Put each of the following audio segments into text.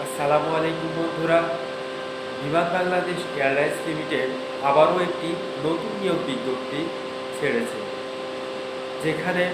আসসালামু আলাইকুম বন্ধুরা। বিমান বাংলাদেশ এয়ারলাইন্স লিমিটেড আবারও একটি নতুন নিয়োগ বিজ্ঞপ্তি ছেড়েছে, যেখানে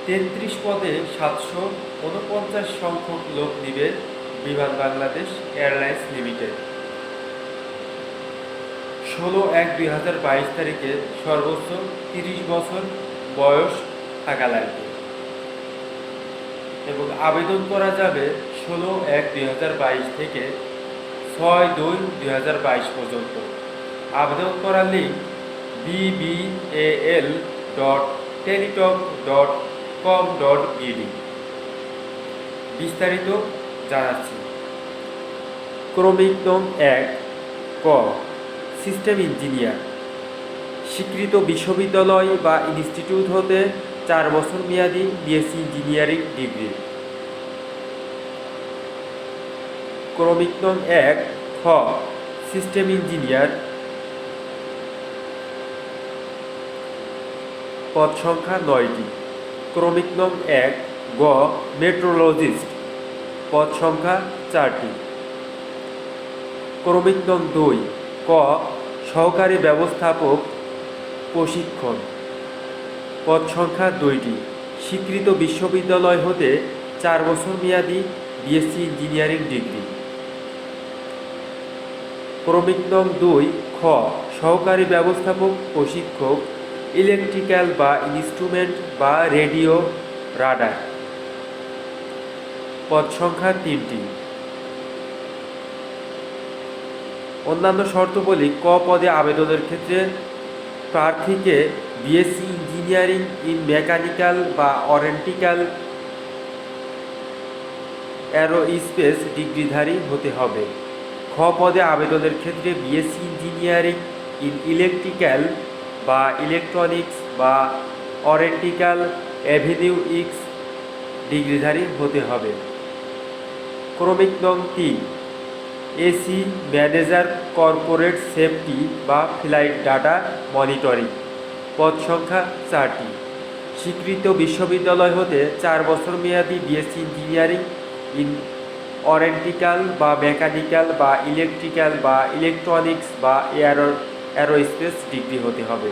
33 পদে 749 সংখ্যক লোক নিবে বিমান বাংলাদেশ এয়ারলাইন্স লিমিটেড। 16/1/2022 তারিখে সর্বোচ্চ 30 বছর বয়স থাকা লাগবে এবং আবেদন করা যাবে 16/1/2022 থেকে 6/2/2022 পর্যন্ত। আবেদন করার লিঙ্ক bbal.teletalk.com.bd। বিস্তারিত জানাচ্ছি। ক্রমিক নং 1 ক সিস্টেম ইঞ্জিনিয়ার, স্বীকৃত বিশ্ববিদ্যালয় বা ইনস্টিটিউট হতে 4 বছর মেয়াদী বিএসসি ইঞ্জিনিয়ারিং ডিগ্রি। ক্রমিক নং 1 খ সিস্টেম ইঞ্জিনিয়ার, পদ সংখ্যা 9টি। ক্রমিক নং 1 গ মেট্রোলজিস্ট, পদ সংখ্যা 4টি। ক্রমিক নং 2 ক সহকারী ব্যবস্থাপক প্রশিক্ষণ, পদ সংখ্যা 2টি। স্বীকৃত বিশ্ববিদ্যালয় হতে 4 বছর মেয়াদী বিএসসি ইঞ্জিনিয়ারিং ডিগ্রি। ক্রমিক নং 2 খ সহকারী ব্যবস্থাপক প্রশিক্ষক ইলেকট্রিক্যাল বা ইনস্ট্রুমেন্ট বা রেডিও রাডার, পদ সংখ্যা 3টি। অন্যান্য শর্তাবলী ক পদে আবেদনের ক্ষেত্রে প্রার্থীকে বিএসসি ইঞ্জিনিয়ারিং ইন মেকানিক্যাল বা অরেন্টিক্যাল অ্যারোস্পেস ডিগ্রিধারী হতে হবে। খ পদে আবেদনের ক্ষেত্রে বিএসসি ইঞ্জিনিয়ারিং ইন ইলেকট্রিক্যাল বা ইলেকট্রনিক্স বা অরেন্টিক্যাল অ্যাভিনিউইক্স ডিগ্রিধারী হতে হবে। ক্রমিক নং 3 এসি ম্যানেজার কর্পোরেট সেফটি বা ফ্লাইট ডাটা মনিটরিং, পদ সংখ্যা 4টি। স্বীকৃত বিশ্ববিদ্যালয় হতে 4 বছর মেয়াদী বিএসসি ইঞ্জিনিয়ারিং ইন অরেন্টিক্যাল বা মেকানিক্যাল বা ইলেকট্রিক্যাল বা ইলেকট্রনিক্স বা অ্যারোস্পেস ডিগ্রি হতে হবে।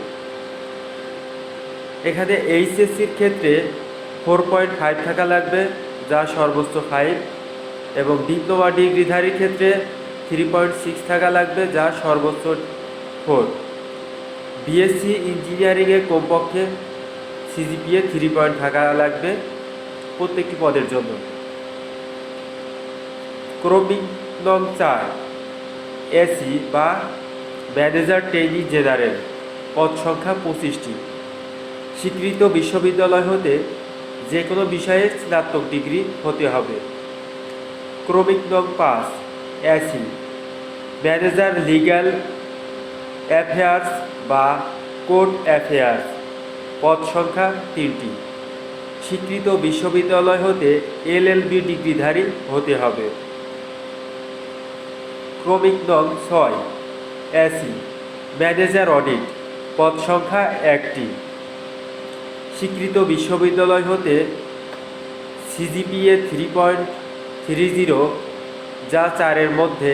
এখানে এইচএসসির ক্ষেত্রে 4.5 থাকা লাগবে, যা সর্বোচ্চ 5, এবং ডিপ্লোমা ডিগ্রিধারীর ক্ষেত্রে 3.6 থাকা লাগবে, যা সর্বোচ্চ 4। বিএসসি ইঞ্জিনিয়ারিংয়ে কমপক্ষে সিজিপিএ 3 থাকা লাগবে প্রত্যেকটি পদের জন্য। ক্রমিক নং 4 এসি বা ম্যানেজার ট্রেনি জেনারেল, পদ সংখ্যা 25টি। স্বীকৃত বিশ্ববিদ্যালয় হতে যে কোনো বিষয়ে স্নাতক ডিগ্রি হতে হবে। ক্রমিক নং 5 এসি ম্যানেজার লিগ্যাল অ্যাফেয়ার্স বা কোর্ট অ্যাফেয়ার্স, পদ সংখ্যা 3টি। স্বীকৃত বিশ্ববিদ্যালয় হতে এলএলবি ডিগ্রিধারী হতে হবে। ক্রমিক নং 6 এসি ম্যানেজার অডিট, পদ সংখ্যা 1টি। স্বীকৃত বিশ্ববিদ্যালয় হতে সিজিপিএ 3.30, যা 4-এর মধ্যে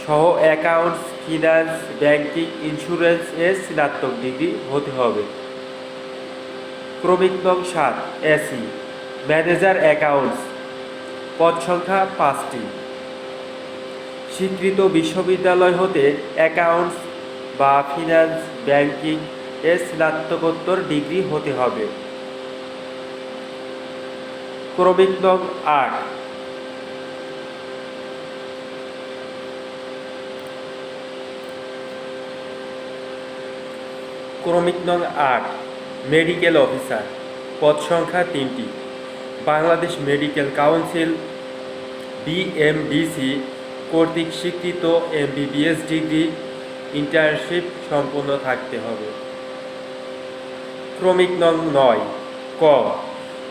সহ অ্যাকাউন্টস, ফিনান্স, ব্যাংকিং, ইন্স্যুরেন্স এর স্নাতক ডিগ্রি হতে হবে। ক্রমিক নং 7 এসি ম্যানেজার অ্যাকাউন্টস, পদ সংখ্যা 5টি। স্বীকৃত বিশ্ববিদ্যালয় হতে অ্যাকাউন্টস বা ফিনান্স, ব্যাংকিং এর স্নাতকোত্তর ডিগ্রি হতে হবে। ক্রমিক নং 8 ক্রমিক নং 8 মেডিকেল অফিসার, পদ সংখ্যা 3টি। বাংলাদেশ মেডিকেল কাউন্সিল বিএমডিসি কর্তৃক স্বীকৃত এমবিবিএস ডিগ্রি ইন্টার্নশিপ সম্পন্ন থাকতে হবে। ক্রমিক নং 9 ক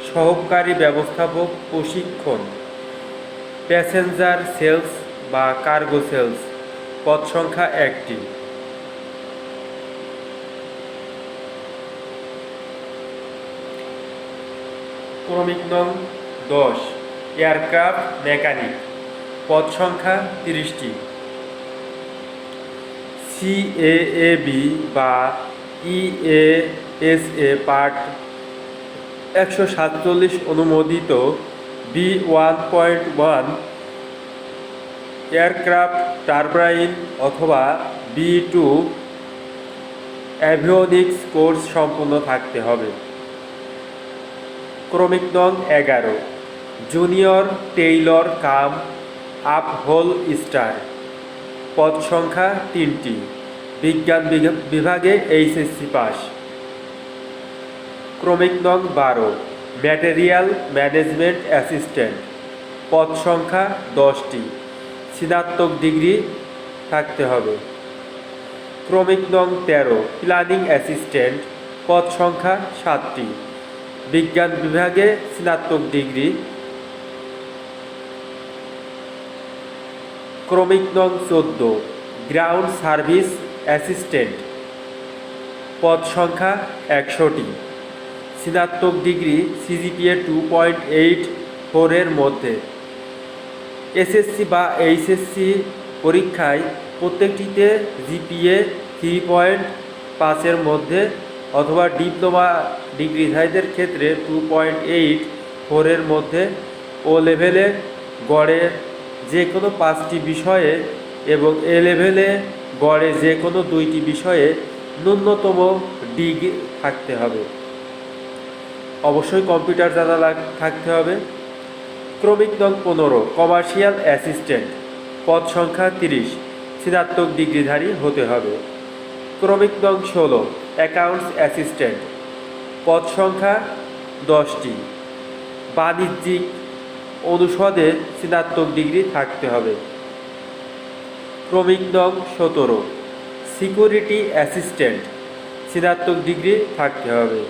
সহকারী ব্যবস্থাপক প্রশিক্ষণ প্যাসেঞ্জার সেলস বা কার্গো সেলস, পদ সংখ্যা 1টি। ক্রমিক নং 10 এয়ারক্রাফট মেকানিক, পদ সংখ্যা 30টি। সিএএবি বা ইএএসএ পার্ট 147 অনুমোদিত B1.1 এয়ারক্রাফট টারবাইন অথবা B2 অ্যাভিওনিক্স কোর্স সম্পূর্ণ থাকতে হবে। ক্রমিক নং 11 জুনিয়র টেইলর কাম আপহোল স্টার, পদ সংখ্যা 3টি, বিজ্ঞান বিভাগে এইচএসসি পাস। ক্রমিক নং 12 ম্যাটেরিয়াল ম্যানেজমেন্ট অ্যাসিস্ট্যান্ট, পদ সংখ্যা 10টি, স্নাতক ডিগ্রি থাকতে হবে। ক্রমিক নং 13 প্ল্যানিং অ্যাসিস্ট্যান্ট, পদ সংখ্যা 7টি, বিজ্ঞান বিভাগে স্নাতক ডিগ্রি। ক্রমিক নং 14 গ্রাউন্ড সার্ভিস অ্যাসিস্ট্যান্ট, পদ সংখ্যা 100টি, স্নাতক ডিগ্রি সিজিপিএ 2.84 এর মধ্যে। এসএসসি বা এইচএসসি পরীক্ষায় প্রত্যেকটিতে জিপিএ 3.5 এর মধ্যে অথবা ডিপ্লোমা ডিগ্রিধারীদের ক্ষেত্রে 2.84 এর মধ্যে ও লেভেলে গড়ে যে কোনো 5টি বিষয়ে এবং এ লেভেলে গড়ে যে কোনো 2টি বিষয়ে ন্যূনতম ডিগ্রি থাকতে হবে। অবশ্যই কম্পিউটার জানা থাকতে হবে। ক্রমিক নং 15 কমার্শিয়াল অ্যাসিস্ট্যান্ট, পদ সংখ্যা 30, স্নাতক ডিগ্রিধারী হতে হবে। ক্রমিক নং 16 অ্যাকাউন্টস অ্যাসিস্ট্যান্ট, পদ সংখ্যা 10টি, বাণিজ্যিক অনুষদে স্নাতক ডিগ্রি থাকতে হবে। ক্রমিক নং 17 সিকিউরিটি অ্যাসিস্ট্যান্ট, স্নাতক ডিগ্রি থাকতে হবে।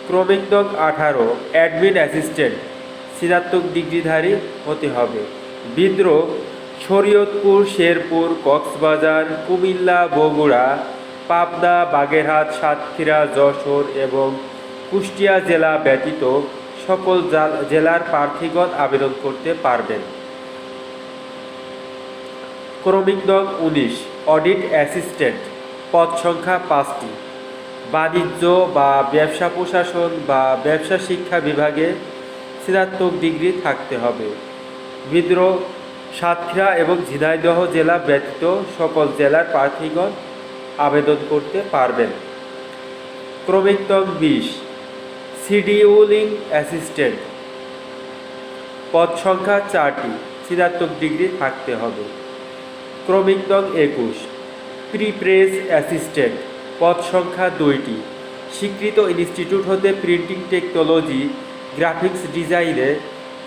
ক্রমিক নং 18 অ্যাডমিন অ্যাসিস্ট্যান্ট, স্নাতক ডিগ্রিধারী হতে হবে। বিদ্রোহ শরীয়তপুর, শেরপুর, কক্সবাজার, কুমিল্লা, বগুড়া, পাবনা, বাগেরহাট, সাতক্ষীরা, যশোর এবং কুষ্টিয়া জেলা ব্যতীত সকল জেলার প্রার্থীগণ আবেদন করতে পারবেন। ক্রমিক নং 19 অডিট অ্যাসিস্ট্যান্ট, পদ সংখ্যা 5টি, বাণিজ্য বা ব্যবসা প্রশাসন বা ব্যবসা শিক্ষা বিভাগে স্নাতক ডিগ্রি থাকতে হবে। বিদ্রোহ সাতক্ষীরা এবং ঝিনাইদহ জেলা ব্যতীত সকল জেলার প্রার্থীগণ আবেদন করতে পারবেন। ক্রমিক নং 20 শিডিউলিং অ্যাসিস্ট্যান্ট, পদ সংখ্যা 4টি, স্নাতক ডিগ্রি থাকতে হবে। ক্রমিক নং 21 প্রিপ্রেস অ্যাসিস্ট্যান্ট, পদ সংখ্যা 2টি, স্বীকৃত ইনস্টিটিউট হতে প্রিন্টিং টেকনোলজি গ্রাফিক্স ডিজাইনে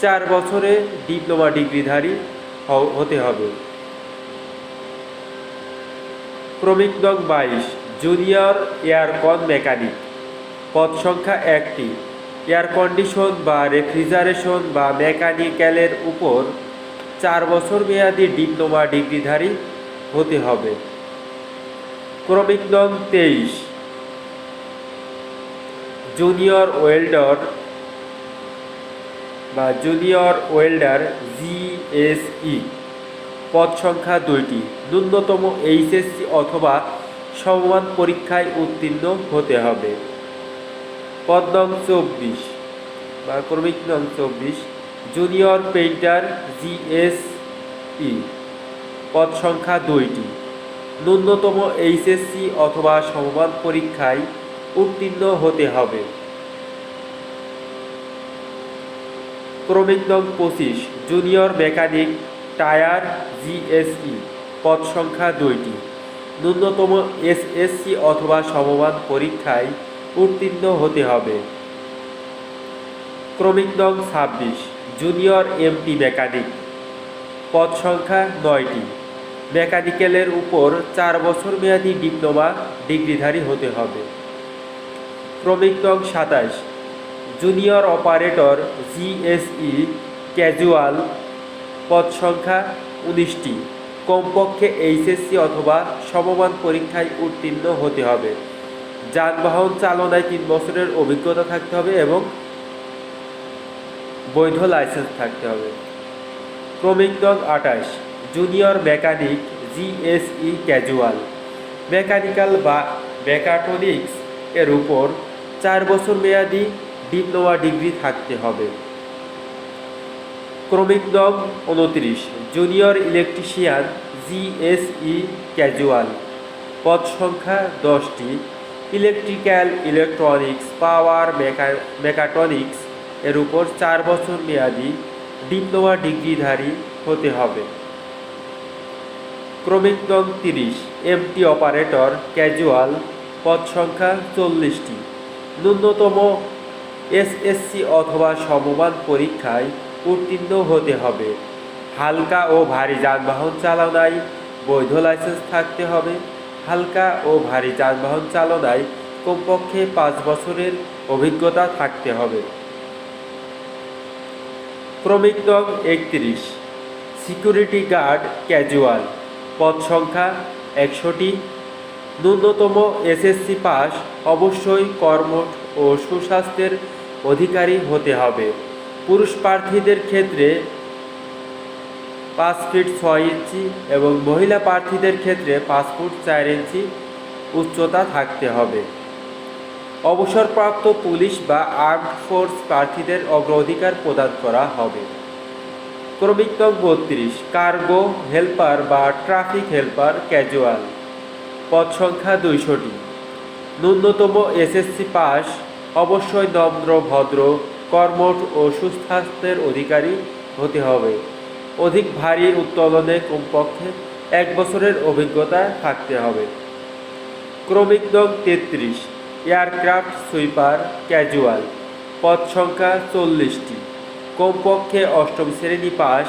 4 বছরে ডিপ্লোমা ডিগ্রিধারী হতে হবে। ক্রমিক নং 22 জুনিয়র এয়ারকন মেকানিক, পদ সংখ্যা 1টি, এয়ার কন্ডিশন বা রেফ্রিজারেশন বা মেকানিক্যালের উপর 4 বছর মেয়াদী ডিপ্লোমা ডিগ্রিধারী হতে হবে। ক্রমিক নং 23 জুনিয়র ওয়েল্ডার বা জুনিয়র ওয়েল্ডার জিএসই, পদ সংখ্যা 2টি, ন্যূনতম এইচএসসি অথবা সমমান পরীক্ষায় উত্তীর্ণ হতে হবে। পদ নং 24 বা ক্রমিক নং 24 জুনিয়র পেইন্টার জিএসই, পদ সংখ্যা 2টি, ন্যূনতম এইচএসসি অথবা সমমান পরীক্ষায় উত্তীর্ণ হতে হবে। ক্রমিক নং 25 জুনিয়র মেকানিক টায়ার জিএসই, পদ সংখ্যা 2টি, ন্যূনতম এসএসসি অথবা সমমান পরীক্ষায় উত্তীর্ণ হতে হবে। ক্রমিক নং 26 জুনিয়র এমটি মেকানিক, পদ সংখ্যা 9টি, মেকানিক্যালের উপর 4 বছর মেয়াদী ডিপ্লোমা ডিগ্রিধারী হতে হবে। ক্রমিক নং 27 জুনিয়র অপারেটর জিএসই ক্যাজুয়াল, পদ সংখ্যা 19টি, কমপক্ষে এইচএসসি অথবা সমমান পরীক্ষায় উত্তীর্ণ হতে হবে। যানবাহন চালনায় 3 বছরের অভিজ্ঞতা থাকতে হবে এবং বৈধ লাইসেন্স থাকতে হবে। ক্রমিক নং 28 junior mechanic GSE casual mechanical বা মেকাট্রনিক্স এর উপর 4 বছর মেয়াদি ডিপ্লোমা ডিগ্রি থাকতে হবে। ক্রমিক নং 29 জুনিয়র ইলেকট্রিশিয়ান জিএসই ক্যাজুয়াল পদ সংখ্যা 10টি ইলেকট্রিক্যাল ইলেকট্রনিক্স পাওয়ার মেকাট্রনিক্স এর উপর 4 বছর মেয়াদি ডিপ্লোমা ডিগ্রিধারী হতে হবে। ক্রমিক নং 30 এমটি অপারেটর ক্যাজুয়াল পদ সংখ্যা 40টি ন্যূনতম এসএসসি অথবা সমমান পরীক্ষায় উত্তীর্ণ হতে হবে। হালকা ও ভারী যানবাহন চালনায় বৈধ লাইসেন্স থাকতে হবে। হালকা ও ভারী যানবাহন চালনায় কমপক্ষে 5 বছরের অভিজ্ঞতা থাকতে হবে। ক্রমিক নং 31 সিকিউরিটি গার্ড ক্যাজুয়াল পদ সংখ্যা 100টি ন্যূনতম এসএসসি পাস অবশ্যই কর্মঠ ও সুস্বাস্থ্যের অধিকারী হতে হবে। পুরুষ প্রার্থীদের ক্ষেত্রে 5 ফিট 6 ইঞ্চি এবং মহিলা প্রার্থীদের ক্ষেত্রে 5 ফুট 4 ইঞ্চি উচ্চতা থাকতে হবে। অবসরপ্রাপ্ত পুলিশ বা আর্মড ফোর্স প্রার্থীদের অগ্রাধিকার প্রদান করা হবে। ক্রমিক নং 32 কার্গো হেল্পার বা ট্রাফিক হেল্পার ক্যাজুয়াল পদ সংখ্যা 200টি ন্যূনতম এসএসসি পাস অবশ্যই নম্র ভদ্র কর্মঠ ও সুস্বাস্থ্যের অধিকারী হতে হবে। অধিক ভারী উত্তোলনে কমপক্ষে 1 বছরের অভিজ্ঞতা থাকতে হবে। ক্রমিক নং 33 এয়ারক্রাফট সুইপার ক্যাজুয়াল পদ সংখ্যা 40টি কমপক্ষে 8ম শ্রেণী পাস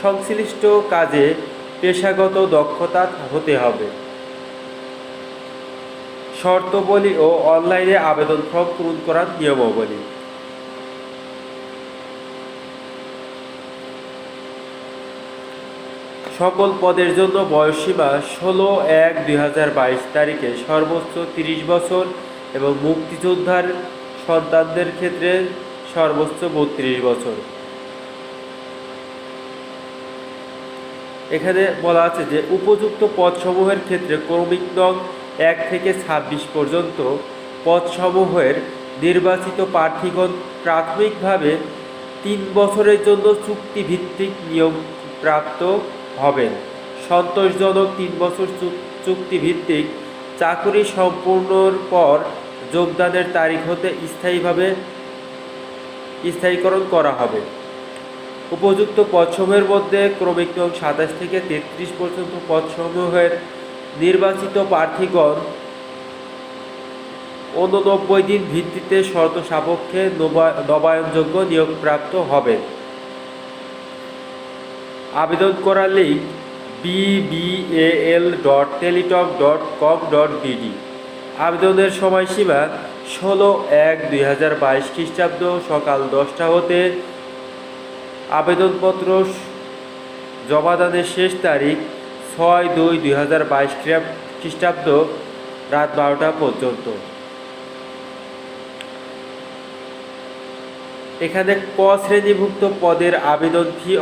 সংশ্লিষ্ট কাজে পেশাগত দক্ষতা হতে হবে। শর্তাবলী ও অনলাইনে আবেদন ফর্ম পূরণ করার নিয়মাবলী। সকল পদের জন্য বয়সসীমা 16/1/2022 তারিখে সর্বোচ্চ 30 বছর এবং মুক্তিযোদ্ধার সন্তানদের ক্ষেত্রে সর্বোচ্চ 32 বছর। এখানে বলা আছে যে উপযুক্ত পদসমূহের ক্ষেত্রে ক্রমিক নং 1 থেকে 26 পর্যন্ত পদসমূহের নির্বাচিত প্রার্থীগণ প্রাথমিকভাবে 3 বছরের জন্য চুক্তিভিত্তিক নিয়োগ প্রাপ্ত হবেন। সন্তোষজনক 3 বছর চুক্তিভিত্তিক চাকুরি সম্পূর্ণর পর যোগদানের তারিখ হতে স্থায়ীকরণ করা হবে। উপযুক্ত পদসমূহের মধ্যে ক্রমিক নং 27 থেকে 33 পর্যন্ত পদসমূহের নির্বাচিত প্রার্থীগণ 89 দিন ভিত্তিতে শর্ত সাপেক্ষে নবায়নযোগ্য নিয়োগপ্রাপ্ত হবেন। আবেদন করার লিঙ্ক bbal.teletalk.com.bd। আবেদনের সময়সীমা 16/1/2022 খ্রিস্টাব্দ সকাল 10টা হতে আবেদনপত্র জমাদানের শেষ তারিখ 6/2/2022 খ্রিস্টাব্দ রাত 12টা পর্যন্ত। এখানে ক শ্রেণীভুক্ত পদের আবেদন ফি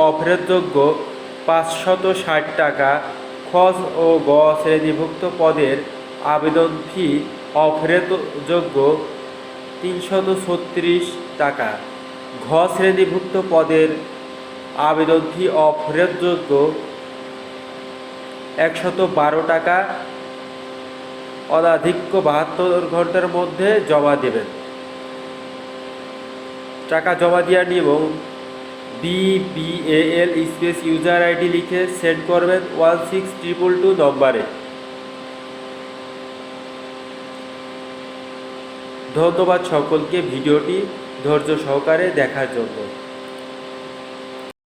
অফেরতযোগ্য 560 টাকা। খ ও গ শ্রেণীভুক্ত পদের আবেদন ফি অফেরতযোগ্য 336 টাকা। ঘ শ্রেণীভুক্ত পদের আবেদন ফি অফেরতযোগ্য 112 টাকা। অনধিক্য 72 ঘন্টার মধ্যে জমা দেবেন। টাকা জমা দেওয়ার নিয়ম BBAL স্পেস ইউজার আইডি লিখে সেন্ড করবেন 16222 নম্বরে। ধন্যবাদ সকলকে ভিডিওটি ধৈর্য সহকারে দেখার জন্য।